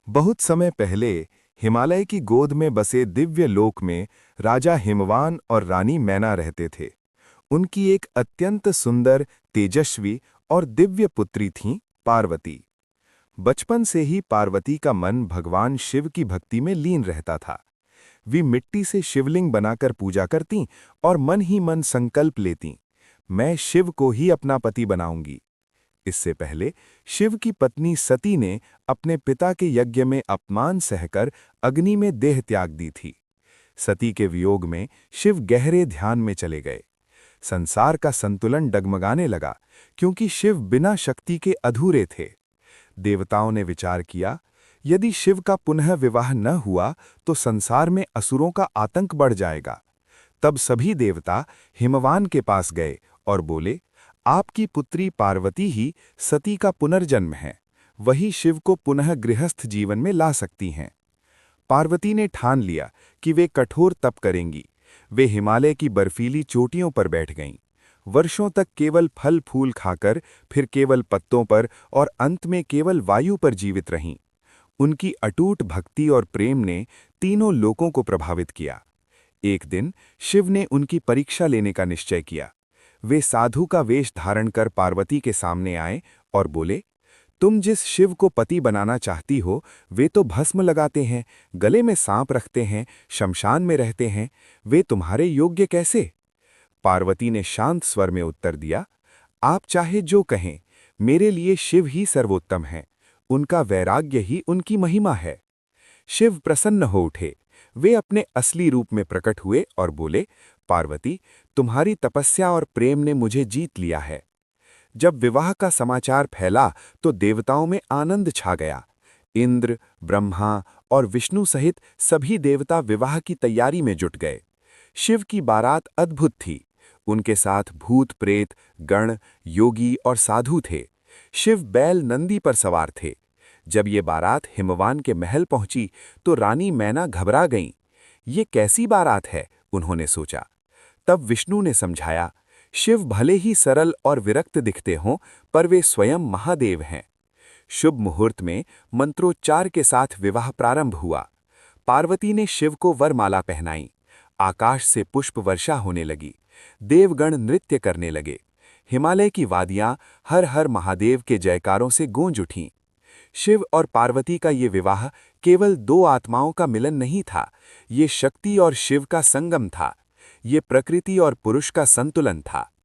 बहुत समय पहले हिमालय की गोद में बसे दिव्य लोक में राजा हिमवान और रानी मैना रहते थे। उनकी एक अत्यंत सुंदर, तेजस्वी और दिव्य पुत्री थीं, पार्वती। बचपन से ही पार्वती का मन भगवान शिव की भक्ति में लीन रहता था। वे मिट्टी से शिवलिंग बनाकर पूजा करतीं और मन ही मन संकल्प लेतीं, मैं शिव को ही अपना पति बनाऊंगी। इससे पहले शिव की पत्नी सती ने अपने पिता के यज्ञ में अपमान सहकर अग्नि में देह त्याग दी थी। सती के वियोग में शिव गहरे ध्यान में चले गए। संसार का संतुलन डगमगाने लगा, क्योंकि शिव बिना शक्ति के अधूरे थे। देवताओं ने विचार किया, यदि शिव का पुनः विवाह न हुआ तो संसार में असुरों का आतंक बढ़ जाएगा। तब सभी देवता हिमवान के पास गए और बोले, आपकी पुत्री पार्वती ही सती का पुनर्जन्म है, वही शिव को पुनः गृहस्थ जीवन में ला सकती हैं। पार्वती ने ठान लिया कि वे कठोर तप करेंगी। वे हिमालय की बर्फीली चोटियों पर बैठ गईं। वर्षों तक केवल फल फूल खाकर, फिर केवल पत्तों पर और अंत में केवल वायु पर जीवित रहीं। उनकी अटूट भक्ति और प्रेम ने तीनों लोकों को प्रभावित किया। एक दिन शिव ने उनकी परीक्षा लेने का निश्चय किया। वे साधु का वेश धारण कर पार्वती के सामने आए और बोले, तुम जिस शिव को पति बनाना चाहती हो, वे तो भस्म लगाते हैं, गले में सांप रखते हैं, शमशान में रहते हैं, वे तुम्हारे योग्य कैसे? पार्वती ने शांत स्वर में उत्तर दिया, आप चाहे जो कहें, मेरे लिए शिव ही सर्वोत्तम है। उनका वैराग्य ही उनकी महिमा है। शिव प्रसन्न हो उठे। वे अपने असली रूप में प्रकट हुए और बोले, पार्वती, तुम्हारी तपस्या और प्रेम ने मुझे जीत लिया है। जब विवाह का समाचार फैला तो देवताओं में आनंद छा गया। इंद्र, ब्रह्मा और विष्णु सहित सभी देवता विवाह की तैयारी में जुट गए। शिव की बारात अद्भुत थी। उनके साथ भूत प्रेत, गण, योगी और साधु थे। शिव बैल नंदी पर सवार थे। जब ये बारात हिमवान के महल पहुंची तो रानी मैना घबरा गईं। ये कैसी बारात है, उन्होंने सोचा। तब विष्णु ने समझाया, शिव भले ही सरल और विरक्त दिखते हों, पर वे स्वयं महादेव हैं। शुभ मुहूर्त में मंत्रोच्चार के साथ विवाह प्रारंभ हुआ। पार्वती ने शिव को वरमाला पहनाई। आकाश से पुष्प वर्षा होने लगी। देवगण नृत्य करने लगे। हिमालय की वादियां हर हर महादेव के जयकारों से गूंज उठीं। शिव और पार्वती का ये विवाह केवल दो आत्माओं का मिलन नहीं था, ये शक्ति और शिव का संगम था। ये प्रकृति और पुरुष का संतुलन था।